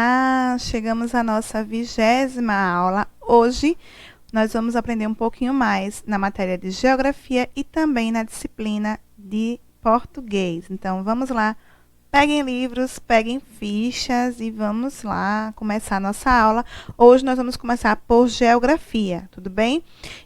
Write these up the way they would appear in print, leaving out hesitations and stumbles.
Olá, chegamos à nossa 20ª aula. Hoje nós vamos aprender um pouquinho mais na matéria de geografia e também na disciplina de português. Então vamos lá, peguem livros, peguem fichas e vamos lá começar a nossa aula. Hoje nós vamos começar por geografia, tudo bem?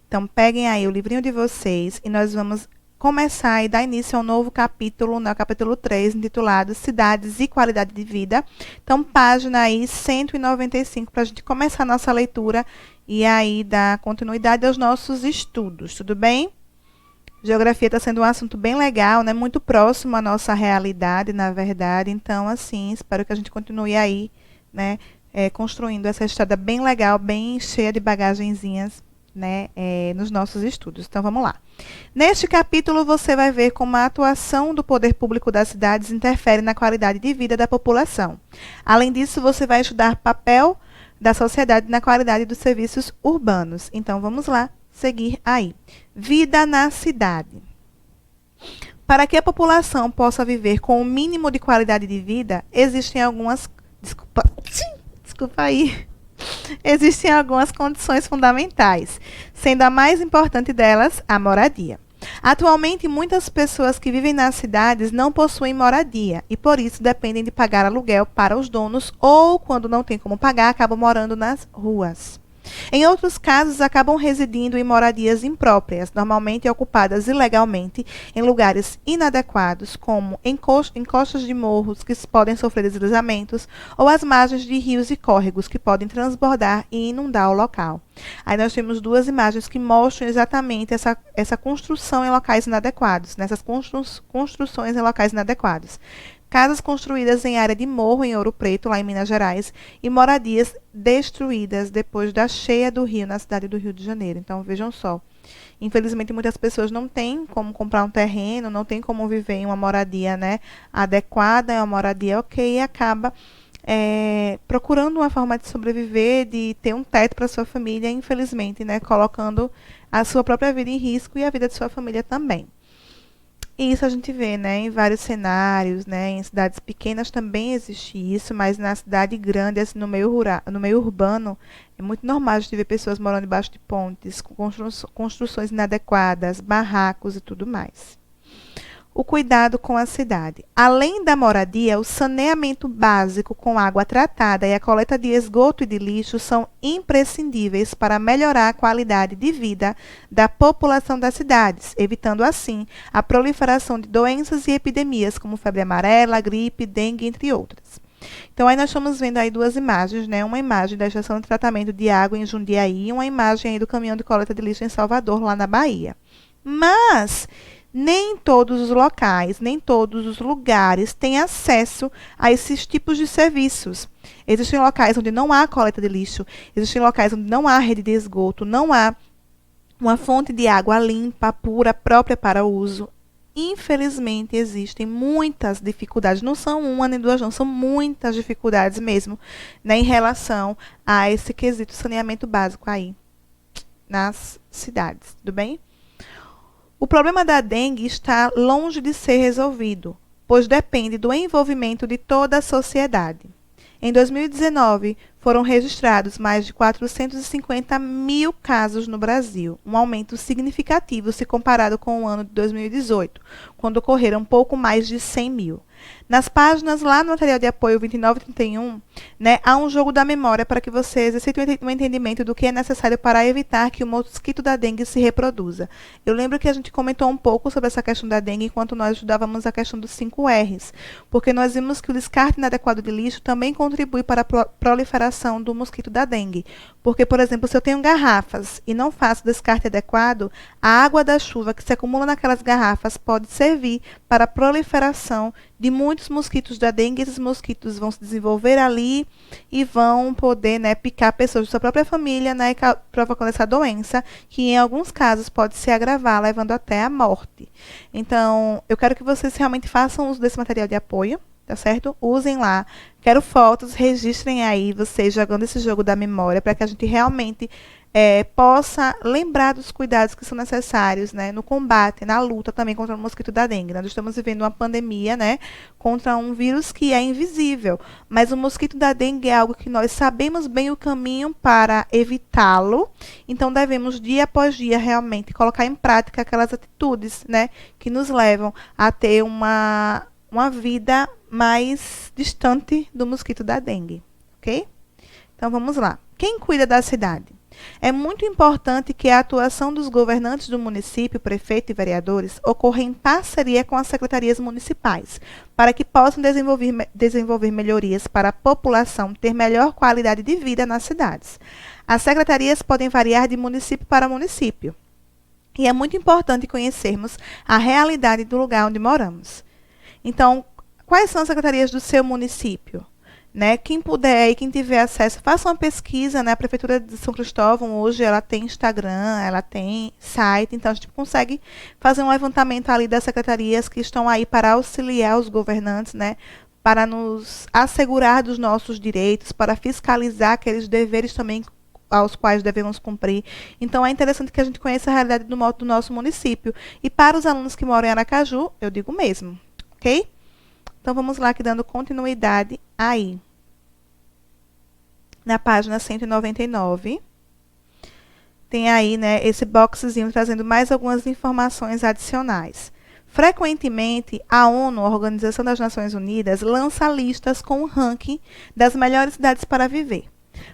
Então peguem aí o livrinho de vocês e nós vamos começar e dar início a um novo capítulo, no capítulo 3, intitulado Cidades e Qualidade de Vida. Então, página aí 195, para a gente começar a nossa leitura e aí dar continuidade aos nossos estudos, tudo bem? Geografia está sendo um assunto bem legal, né? Muito próximo à nossa realidade, na verdade. Então, assim, espero que a gente continue aí, né? Construindo essa estrada bem legal, bem cheia de bagagenzinhas, né, nos nossos estudos. Então, vamos lá. Neste capítulo, você vai ver como a atuação do poder público das cidades interfere na qualidade de vida da população. Além disso, você vai estudar papel da sociedade na qualidade dos serviços urbanos. Então, vamos lá, seguir aí. Vida na cidade. Para que a população possa viver com o mínimo de qualidade de vida, existem algumas... Desculpa aí. Existem algumas condições fundamentais, sendo a mais importante delas a moradia. Atualmente, muitas pessoas que vivem nas cidades não possuem moradia e, por isso, dependem de pagar aluguel para os donos ou, quando não têm como pagar, acabam morando nas ruas. Em outros casos, acabam residindo em moradias impróprias, normalmente ocupadas ilegalmente em lugares inadequados, como encostas de morros que podem sofrer deslizamentos, ou as margens de rios e córregos que podem transbordar e inundar o local. Aí nós temos duas imagens que mostram exatamente essa construção em locais inadequados, nessas construções em locais inadequados. Casas construídas em área de morro em Ouro Preto, lá em Minas Gerais, e moradias destruídas depois da cheia do rio na cidade do Rio de Janeiro. Então, vejam só. Infelizmente, muitas pessoas não têm como comprar um terreno, não têm como viver em uma moradia, né, adequada, é uma moradia ok, e acaba procurando uma forma de sobreviver, de ter um teto para sua família, infelizmente, né, colocando a sua própria vida em risco e a vida de sua família também. E isso a gente vê, né, em vários cenários, né, em cidades pequenas também existe isso, mas na cidade grande, assim, no meio rural, no meio urbano, é muito normal a gente ver pessoas morando debaixo de pontes, com construções inadequadas, barracos e tudo mais. O cuidado com a cidade. Além da moradia, o saneamento básico com água tratada e a coleta de esgoto e de lixo são imprescindíveis para melhorar a qualidade de vida da população das cidades, evitando assim a proliferação de doenças e epidemias como febre amarela, gripe, dengue, entre outras. Então, aí nós estamos vendo aí duas imagens, né? Uma imagem da estação de tratamento de água em Jundiaí e uma imagem aí do caminhão de coleta de lixo em Salvador, lá na Bahia. Mas nem todos os locais, nem todos os lugares têm acesso a esses tipos de serviços. Existem locais onde não há coleta de lixo, existem locais onde não há rede de esgoto, não há uma fonte de água limpa, pura, própria para o uso. Infelizmente, existem muitas dificuldades, não são uma nem duas, não, são muitas dificuldades mesmo, né, em relação a esse quesito saneamento básico aí nas cidades, tudo bem? O problema da dengue está longe de ser resolvido, pois depende do envolvimento de toda a sociedade. Em 2019, foram registrados mais de 450 mil casos no Brasil, um aumento significativo se comparado com o ano de 2018, quando ocorreram pouco mais de 100 mil. Nas páginas lá no material de apoio 29 e 31, né, há um jogo da memória para que você exercite um entendimento do que é necessário para evitar que o mosquito da dengue se reproduza. Eu lembro que a gente comentou um pouco sobre essa questão da dengue enquanto nós estudávamos a questão dos 5 R's, porque nós vimos que o descarte inadequado de lixo também contribui para a proliferação do mosquito da dengue. Porque, por exemplo, se eu tenho garrafas e não faço descarte adequado, a água da chuva que se acumula naquelas garrafas pode servir para a proliferação de muitos mosquitos da dengue. Esses mosquitos vão se desenvolver ali e vão poder, né, picar pessoas da sua própria família, né, provocando essa doença, que em alguns casos pode se agravar, levando até a morte. Então, eu quero que vocês realmente façam uso desse material de apoio, tá certo? Usem lá. Quero fotos, registrem aí vocês jogando esse jogo da memória para que a gente realmente possa lembrar dos cuidados que são necessários, né, no combate, na luta também contra o mosquito da dengue. Nós estamos vivendo uma pandemia, né, contra um vírus que é invisível, mas o mosquito da dengue é algo que nós sabemos bem o caminho para evitá-lo, então devemos dia após dia realmente colocar em prática aquelas atitudes, né, que nos levam a ter uma vida mais distante do mosquito da dengue, ok? Então vamos lá. Quem cuida da cidade? É muito importante que a atuação dos governantes do município, prefeito e vereadores ocorra em parceria com as secretarias municipais, para que possam desenvolver melhorias para a população ter melhor qualidade de vida nas cidades. As secretarias podem variar de município para município, e é muito importante conhecermos a realidade do lugar onde moramos. Então, quais são as secretarias do seu município? Né? Quem puder e quem tiver acesso, faça uma pesquisa, né? A Prefeitura de São Cristóvão hoje ela tem Instagram, ela tem site, então a gente consegue fazer um levantamento ali das secretarias que estão aí para auxiliar os governantes, né? Para nos assegurar dos nossos direitos, para fiscalizar aqueles deveres também aos quais devemos cumprir. Então é interessante que a gente conheça a realidade do nosso município. E para os alunos que moram em Aracaju, eu digo mesmo, ok? Então, vamos lá, aqui dando continuidade aí. Na página 199, tem aí, né, esse boxezinho trazendo mais algumas informações adicionais. Frequentemente, a ONU, a Organização das Nações Unidas, lança listas com o ranking das melhores cidades para viver.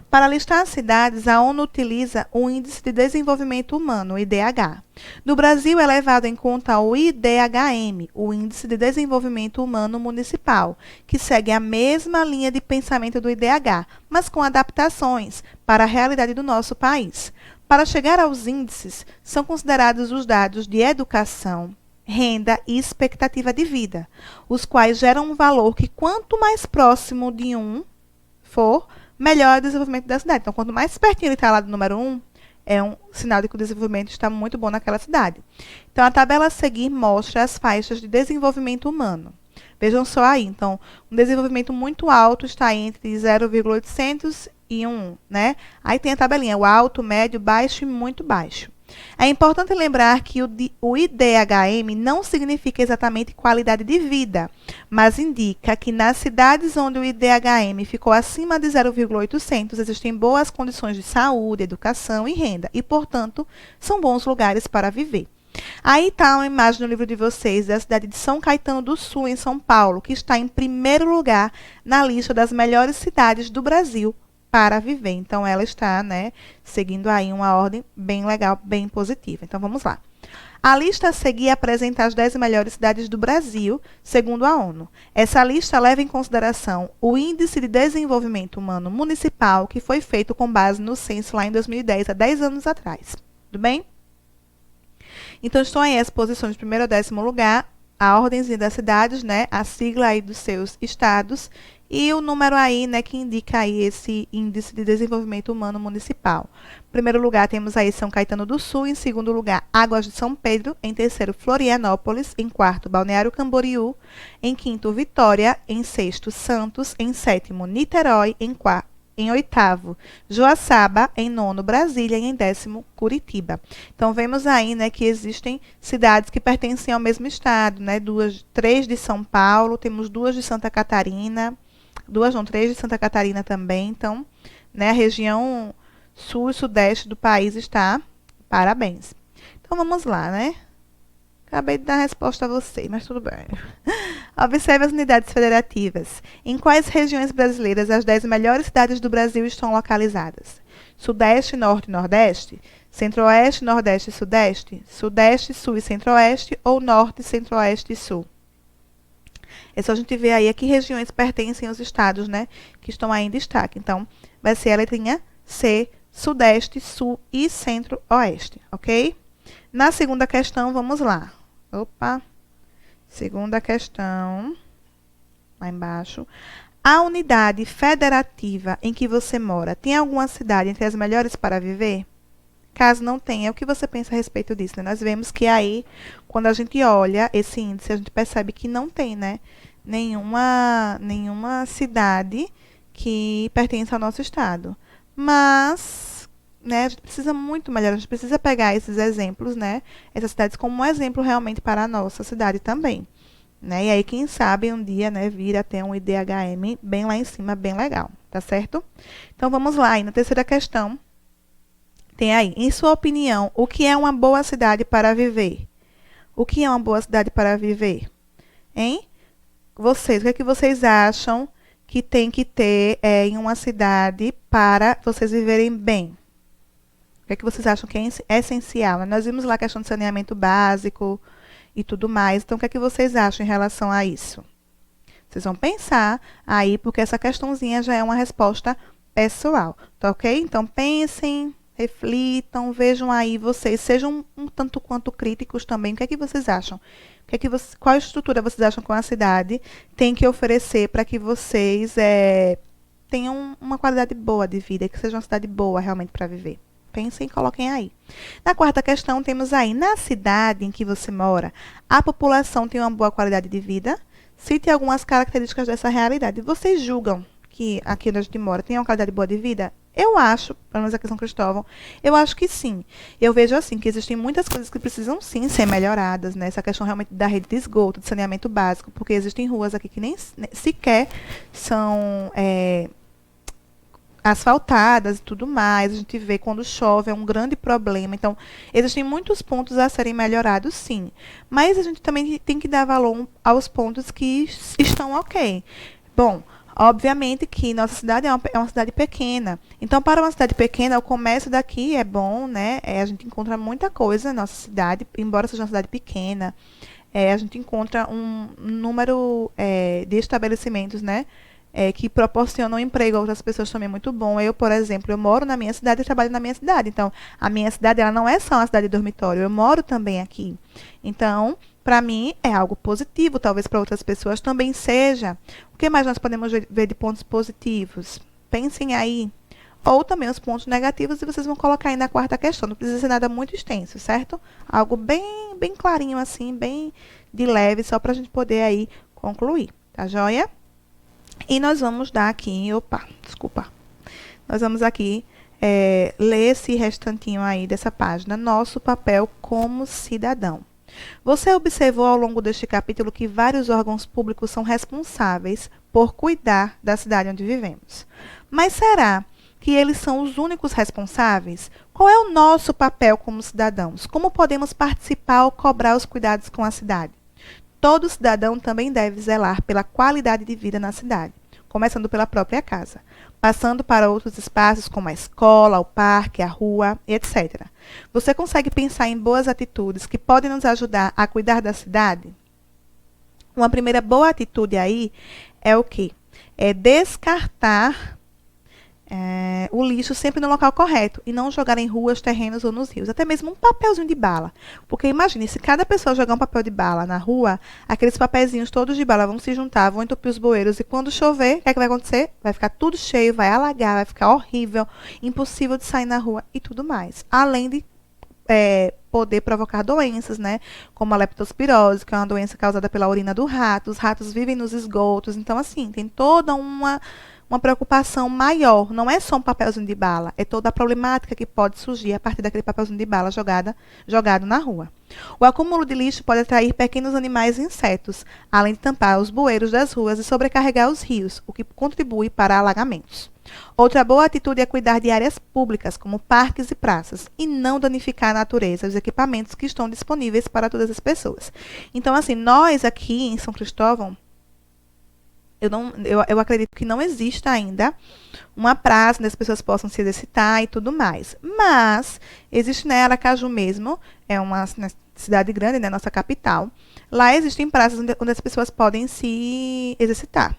Para listar as cidades, a ONU utiliza o Índice de Desenvolvimento Humano, o IDH. No Brasil, é levado em conta o IDHM, o Índice de Desenvolvimento Humano Municipal, que segue a mesma linha de pensamento do IDH, mas com adaptações para a realidade do nosso país. Para chegar aos índices, são considerados os dados de educação, renda e expectativa de vida, os quais geram um valor que, quanto mais próximo de 1 for, melhor é o desenvolvimento da cidade. Então, quanto mais pertinho ele está lá do número 1, é um sinal de que o desenvolvimento está muito bom naquela cidade. Então, a tabela a seguir mostra as faixas de desenvolvimento humano. Vejam só aí. Então, um desenvolvimento muito alto está entre 0,800 e 1, né? Aí tem a tabelinha, o alto, médio, baixo e muito baixo. É importante lembrar que o IDHM não significa exatamente qualidade de vida, mas indica que nas cidades onde o IDHM ficou acima de 0,800 existem boas condições de saúde, educação e renda, e, portanto, são bons lugares para viver. Aí está uma imagem no livro de vocês da cidade de São Caetano do Sul, em São Paulo, que está em primeiro lugar na lista das melhores cidades do Brasil para viver. Então, ela está, né, seguindo aí uma ordem bem legal, bem positiva. Então, vamos lá. A lista a seguir apresenta as 10 melhores cidades do Brasil, segundo a ONU. Essa lista leva em consideração o Índice de Desenvolvimento Humano Municipal, que foi feito com base no censo lá em 2010, há 10 anos atrás. Tudo bem? Então, estão aí as posições de primeiro a 10º lugar, a ordenzinha das cidades, né, a sigla aí dos seus estados, e o número aí, né, que indica aí esse Índice de Desenvolvimento Humano Municipal. Em primeiro lugar, temos aí São Caetano do Sul. Em segundo lugar, Águas de São Pedro. Em terceiro, Florianópolis. Em quarto, Balneário Camboriú. Em quinto, Vitória. Em sexto, Santos. Em sétimo, Niterói. Em oitavo, Joaçaba. Em nono, Brasília. E em décimo, Curitiba. Então, vemos aí, né, que existem cidades que pertencem ao mesmo estado, né? Três de São Paulo, temos 2 de Santa Catarina, 3 de Santa Catarina também. Então, né, a região sul e sudeste do país está. Parabéns. Então, vamos lá, né? Acabei de dar a resposta a você, mas tudo bem. Observe as unidades federativas. Em quais regiões brasileiras as 10 melhores cidades do Brasil estão localizadas? Sudeste, Norte e Nordeste? Centro-Oeste, Nordeste e Sudeste? Sudeste, Sul e Centro-Oeste? Ou Norte, Centro-Oeste e Sul? É só a gente ver aí a que regiões pertencem os estados, né, que estão aí em destaque. Então, vai ser a letrinha C, Sudeste, Sul e Centro-Oeste, ok? Na segunda questão, vamos lá. Opa! Segunda questão, lá embaixo. A unidade federativa em que você mora tem alguma cidade entre as melhores para viver? Caso não tenha, o que você pensa a respeito disso? Né? Nós vemos que aí, quando a gente olha esse índice, a gente percebe que não tem, né? nenhuma cidade que pertence ao nosso estado. Mas, né, a gente precisa muito melhorar, a gente precisa pegar esses exemplos, né, essas cidades como um exemplo realmente para a nossa cidade também. Né? E aí, quem sabe, um dia, né, vir a ter um IDHM bem lá em cima, bem legal, tá certo? Então, vamos lá. E na terceira questão, tem aí, em sua opinião, o que é uma boa cidade para viver? O que é uma boa cidade para viver? Hein? Vocês, o que é que vocês acham que tem que ter em uma cidade para vocês viverem bem? O que é que vocês acham que é essencial? Nós vimos lá a questão de saneamento básico e tudo mais. Então, o que é que vocês acham em relação a isso? Vocês vão pensar aí, porque essa questãozinha já é uma resposta pessoal, tá ok? Então, pensem, reflitam, vejam aí vocês, sejam um tanto quanto críticos também. O que é que vocês acham? Qual estrutura vocês acham que uma cidade tem que oferecer para que vocês tenham uma qualidade boa de vida, que seja uma cidade boa realmente para viver? Pensem e coloquem aí. Na quarta questão, temos aí, na cidade em que você mora, a população tem uma boa qualidade de vida? Cite algumas características dessa realidade. Vocês julgam que aqui onde a gente mora tem uma qualidade boa de vida? Eu acho, pelo menos aqui em São Cristóvão, eu acho que sim. Eu vejo assim, que existem muitas coisas que precisam sim ser melhoradas, né? Essa questão realmente da rede de esgoto, de saneamento básico, porque existem ruas aqui que nem sequer são asfaltadas e tudo mais. A gente vê quando chove, é um grande problema. Então, existem muitos pontos a serem melhorados, sim. Mas a gente também tem que dar valor aos pontos que estão ok. Bom, obviamente que nossa cidade é uma cidade pequena. Então, para uma cidade pequena, o comércio daqui é bom, né? A gente encontra muita coisa na nossa cidade, embora seja uma cidade pequena. A gente encontra um número de estabelecimentos, né? Que proporcionam emprego a outras pessoas também muito bom. Eu, por exemplo, eu moro na minha cidade e trabalho na minha cidade. Então, a minha cidade ela não é só uma cidade de dormitório, eu moro também aqui. Então, para mim, é algo positivo, talvez para outras pessoas também seja. O que mais nós podemos ver de pontos positivos? Pensem aí. Ou também os pontos negativos, e vocês vão colocar aí na quarta questão. Não precisa ser nada muito extenso, certo? Algo bem, bem clarinho assim, bem de leve, só para a gente poder aí concluir. Tá joia? E nós vamos dar aqui, nós vamos aqui ler esse restantinho aí dessa página, nosso papel como cidadão. Você observou ao longo deste capítulo que vários órgãos públicos são responsáveis por cuidar da cidade onde vivemos. Mas será que eles são os únicos responsáveis? Qual é o nosso papel como cidadãos? Como podemos participar ou cobrar os cuidados com a cidade? Todo cidadão também deve zelar pela qualidade de vida na cidade, começando pela própria casa, passando para outros espaços como a escola, o parque, a rua, etc. Você consegue pensar em boas atitudes que podem nos ajudar a cuidar da cidade? Uma primeira boa atitude aí é o quê? É descartar o lixo sempre no local correto e não jogar em ruas, terrenos ou nos rios. Até mesmo um papelzinho de bala. Porque imagine, se cada pessoa jogar um papel de bala na rua, aqueles papeizinhos todos de bala vão se juntar, vão entupir os bueiros e quando chover, o que é que vai acontecer? Vai ficar tudo cheio, vai alagar, vai ficar horrível, impossível de sair na rua e tudo mais. Além de poder provocar doenças, né? Como a leptospirose, que é uma doença causada pela urina do rato. Os ratos vivem nos esgotos. Então, assim, tem toda uma preocupação maior. Não é só um papelzinho de bala, é toda a problemática que pode surgir a partir daquele papelzinho de bala jogado na rua. O acúmulo de lixo pode atrair pequenos animais e insetos, além de tampar os bueiros das ruas e sobrecarregar os rios, o que contribui para alagamentos. Outra boa atitude é cuidar de áreas públicas, como parques e praças, e não danificar a natureza e os equipamentos que estão disponíveis para todas as pessoas. Então, assim, nós aqui em São Cristóvão, eu acredito que não exista ainda uma praça onde as pessoas possam se exercitar e tudo mais. Mas existe, né, Aracaju mesmo, é uma cidade grande, né, nossa capital. Lá existem praças onde as pessoas podem se exercitar.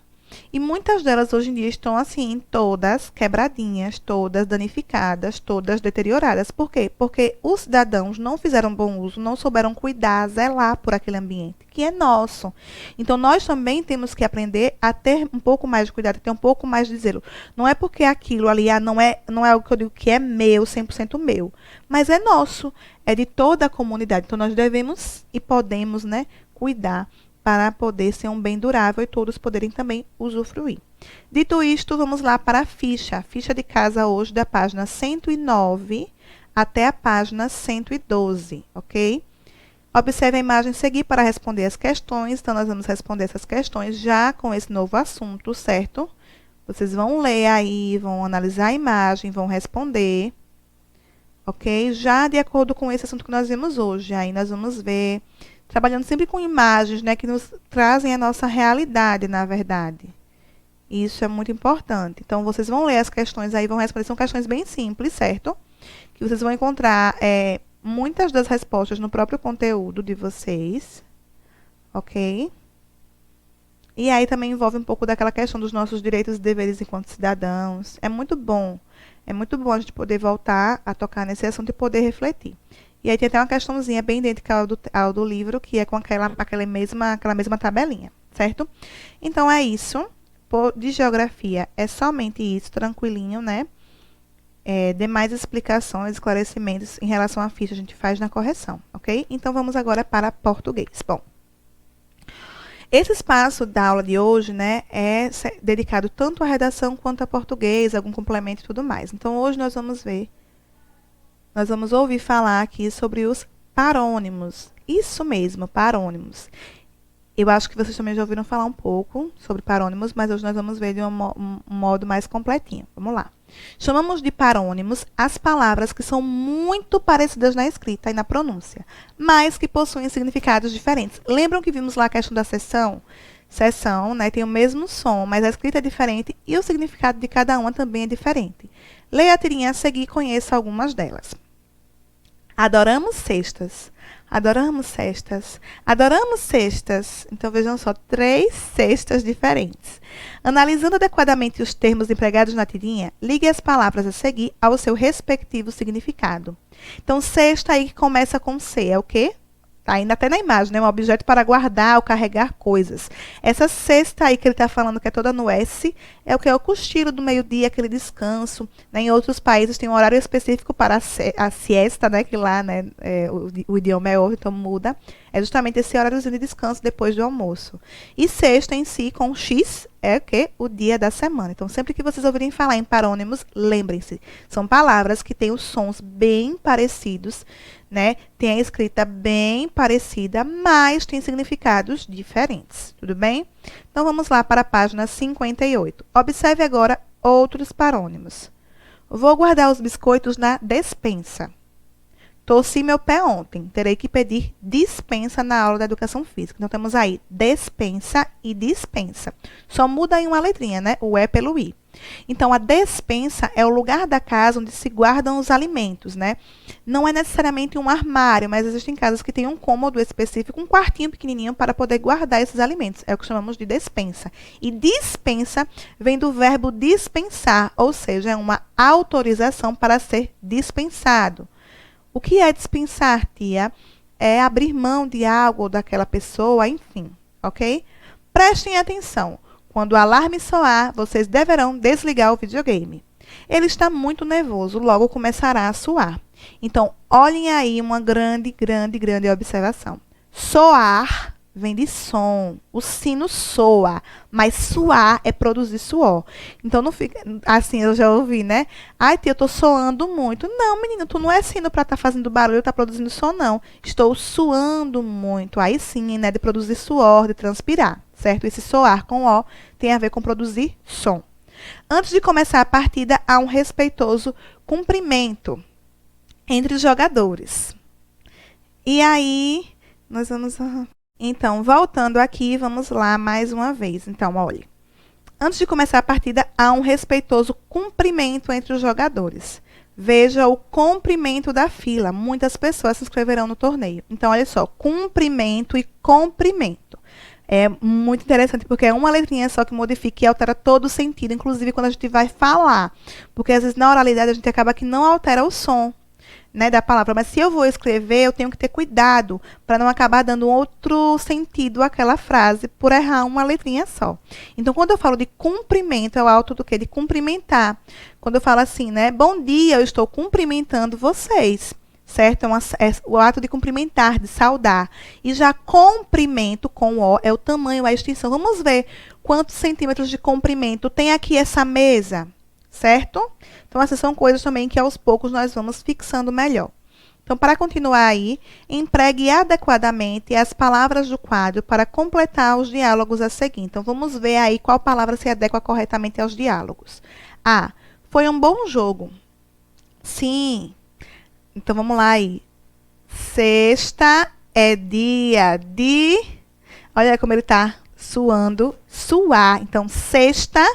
E muitas delas hoje em dia estão assim, todas quebradinhas, todas danificadas, todas deterioradas. Por quê? Porque os cidadãos não fizeram bom uso, não souberam cuidar, zelar por aquele ambiente, que é nosso. Então, nós também temos que aprender a ter um pouco mais de cuidado, ter um pouco mais de zelo. Não é porque aquilo ali não é algo que eu digo que é meu, 100% meu, mas é nosso, é de toda a comunidade. Então, nós devemos e podemos, né, cuidar para poder ser um bem durável e todos poderem também usufruir. Dito isto, vamos lá para a ficha de casa hoje da página 109 até a página 112, ok? Observe a imagem a seguir para responder as questões. Então, nós vamos responder essas questões já com esse novo assunto, certo? Vocês vão ler aí, vão analisar a imagem, vão responder, ok? Já de acordo com esse assunto que nós vimos hoje. Aí nós vamos ver, trabalhando sempre com imagens, né, que nos trazem a nossa realidade, na verdade. Isso é muito importante. Então, vocês vão ler as questões aí, vão responder. São questões bem simples, certo? Que vocês vão encontrar muitas das respostas no próprio conteúdo de vocês, ok? E aí também envolve um pouco daquela questão dos nossos direitos e deveres enquanto cidadãos. É muito bom a gente poder voltar a tocar nesse assunto e poder refletir. E aí tem até uma questãozinha bem idêntica ao do livro, que é com aquela mesma tabelinha, certo? Então, é isso. De geografia, é somente isso, tranquilinho, né? Demais explicações, esclarecimentos em relação à ficha a gente faz na correção, ok? Então, vamos agora para português. Bom, esse espaço da aula de hoje, né, é dedicado tanto à redação quanto a português, algum complemento e tudo mais. Então, hoje nós vamos ouvir falar aqui sobre os parônimos. Isso mesmo, parônimos. Eu acho que vocês também já ouviram falar um pouco sobre parônimos, mas hoje nós vamos ver de um modo mais completinho. Vamos lá. Chamamos de parônimos as palavras que são muito parecidas na escrita e na pronúncia, mas que possuem significados diferentes. Lembram que vimos lá a questão da seção? Seção, né, tem o mesmo som, mas a escrita é diferente e o significado de cada uma também é diferente. Leia a tirinha a seguir e conheça algumas delas. Adoramos cestas. Adoramos cestas. Adoramos cestas. Então, vejam só, 3 cestas diferentes. Analisando adequadamente os termos empregados na tirinha, ligue as palavras a seguir ao seu respectivo significado. Então, cesta aí que começa com C é o quê? Tá ainda até na imagem, né? Um objeto para guardar ou carregar coisas. Essa cesta aí que ele está falando, que é toda no S, é o que é o cochilo do meio-dia, aquele descanso. Né? Em outros países tem um horário específico para a siesta, né? Que lá, né, o idioma é outro, então muda. É justamente esse horáriozinho de descanso depois do almoço. E sexta em si, com X, é o quê? O dia da semana. Então, sempre que vocês ouvirem falar em parônimos, lembrem-se, são palavras que têm os sons bem parecidos, né? Tem a escrita bem parecida, mas tem significados diferentes. Tudo bem? Então, vamos lá para a página 58. Observe agora outros parônimos. Vou guardar os biscoitos na despensa. Torci meu pé ontem. Terei que pedir dispensa na aula da educação física. Então, temos aí despensa e dispensa. Só muda aí uma letrinha, né? O E pelo I. Então, a despensa é o lugar da casa onde se guardam os alimentos, né? Não é necessariamente um armário, mas existem casas que têm um cômodo específico, um quartinho pequenininho para poder guardar esses alimentos. É o que chamamos de despensa. E dispensa vem do verbo dispensar, ou seja, é uma autorização para ser dispensado. O que é dispensar, tia? É abrir mão de algo ou daquela pessoa, enfim, ok? Prestem atenção. Quando o alarme soar, vocês deverão desligar o videogame. Ele está muito nervoso, logo começará a suar. Então, olhem aí uma grande observação. Soar vem de som. O sino soa, mas suar é produzir suor. Então, não fica assim, eu já ouvi, né? Ai, tia, eu tô soando muito. Não, menino, tu não é sino para estar fazendo barulho, tá produzindo som, não. Estou suando muito. Aí sim, né, de produzir suor, de transpirar, certo? Esse soar com O tem a ver com produzir som. Antes de começar a partida, há um respeitoso cumprimento entre os jogadores. E aí, nós vamos... Então, voltando aqui, vamos lá mais uma vez. Então, olhe. Antes de começar a partida, há um respeitoso cumprimento entre os jogadores. Veja o comprimento da fila. Muitas pessoas se inscreverão no torneio. Então, olha só, cumprimento e comprimento. É muito interessante, porque é uma letrinha só que modifica e altera todo o sentido, inclusive quando a gente vai falar. Porque, às vezes, na oralidade, a gente acaba que não altera o som, né, da palavra, mas se eu vou escrever, eu tenho que ter cuidado para não acabar dando outro sentido àquela frase por errar uma letrinha só. Então, quando eu falo de cumprimento, é o alto do quê? De cumprimentar. Quando eu falo assim, né, bom dia, eu estou cumprimentando vocês. certo? É o ato de cumprimentar, de saudar. E já comprimento, com o é o tamanho, a extensão. Vamos ver quantos centímetros de comprimento tem aqui essa mesa, certo? Então, essas são coisas também que aos poucos nós vamos fixando melhor. Então, para continuar aí, empregue adequadamente as palavras do quadro para completar os diálogos a seguir. Então, vamos ver aí qual palavra se adequa corretamente aos diálogos. A. Foi um bom jogo. Sim. Então, vamos lá aí. Sexta é dia de... Olha como ele está suando. Suar. Então, sexta,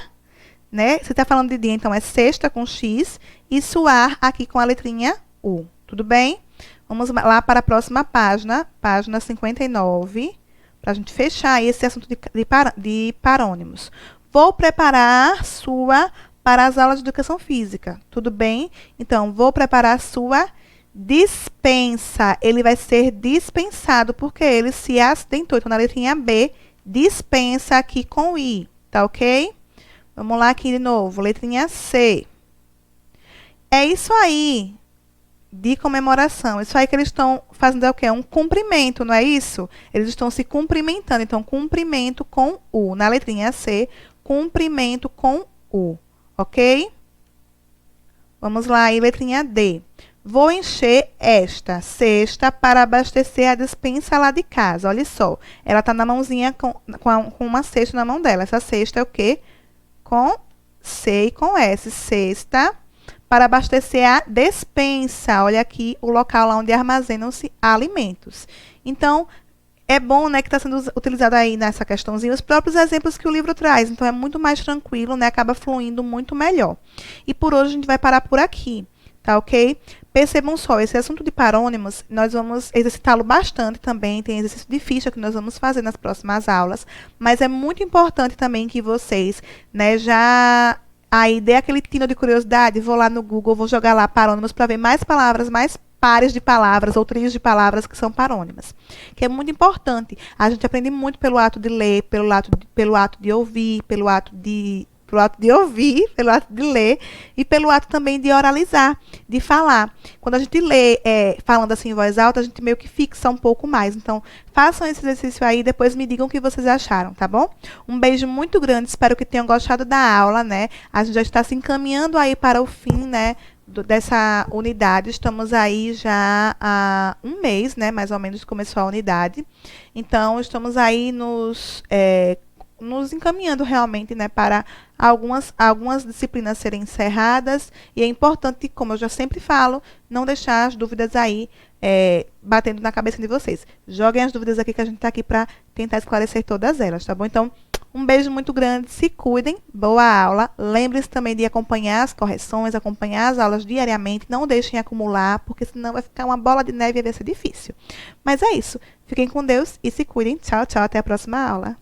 né? Você está falando de dia, então é sexta com X. E suar aqui com a letrinha U. Tudo bem? Vamos lá para a próxima página. Página 59. Para a gente fechar esse assunto de parônimos. Vou preparar sua para as aulas de educação física. Tudo bem? Então, vou preparar sua dispensa. Ele vai ser dispensado porque ele se acidentou. Então, na letrinha B, dispensa aqui com I. Tá ok? Vamos lá aqui de novo. Letrinha C. É isso aí de comemoração. Isso aí que eles estão fazendo é o quê? Um cumprimento, não é isso? Eles estão se cumprimentando. Então, cumprimento com U. Na letrinha C, cumprimento com U. Ok? Vamos lá aí, letrinha D. Vou encher esta cesta para abastecer a despensa lá de casa. Olha só, ela está na mãozinha com uma cesta na mão dela. Essa cesta é o quê? Com C e com S. Cesta para abastecer a despensa. Olha aqui o local lá onde armazenam-se alimentos. Então, é bom, né, que está sendo utilizado aí nessa questãozinha os próprios exemplos que o livro traz. Então, é muito mais tranquilo, né? Acaba fluindo muito melhor. E por hoje a gente vai parar por aqui, tá ok? Percebam só, esse assunto de parônimos, nós vamos exercitá-lo bastante também. Tem exercício de ficha que nós vamos fazer nas próximas aulas. Mas é muito importante também que vocês, né, já... Aí, dê aquele tino de curiosidade, vou lá no Google, vou jogar lá parônimos para ver mais palavras, mais pares de palavras ou trios de palavras que são parônimas. Que é muito importante. A gente aprende muito pelo ato de ler, pelo ato de ouvir, pelo ato de ler e pelo ato também de oralizar, de falar. Quando a gente lê falando assim em voz alta, a gente meio que fixa um pouco mais. Então, façam esse exercício aí e depois me digam o que vocês acharam, tá bom? Um beijo muito grande, espero que tenham gostado da aula, né? A gente já está se encaminhando aí para o fim, né, dessa unidade. Estamos aí já há um mês, né, mais ou menos, começou a unidade. Então, estamos aí nos encaminhando realmente, né, para algumas disciplinas serem encerradas. E é importante, como eu já sempre falo, não deixar as dúvidas aí batendo na cabeça de vocês. Joguem as dúvidas aqui que a gente está aqui para tentar esclarecer todas elas, tá bom? Então, um beijo muito grande, se cuidem, boa aula. Lembrem-se também de acompanhar as correções, acompanhar as aulas diariamente. Não deixem acumular, porque senão vai ficar uma bola de neve e vai ser difícil. Mas é isso. Fiquem com Deus e se cuidem. Tchau, tchau. Até a próxima aula.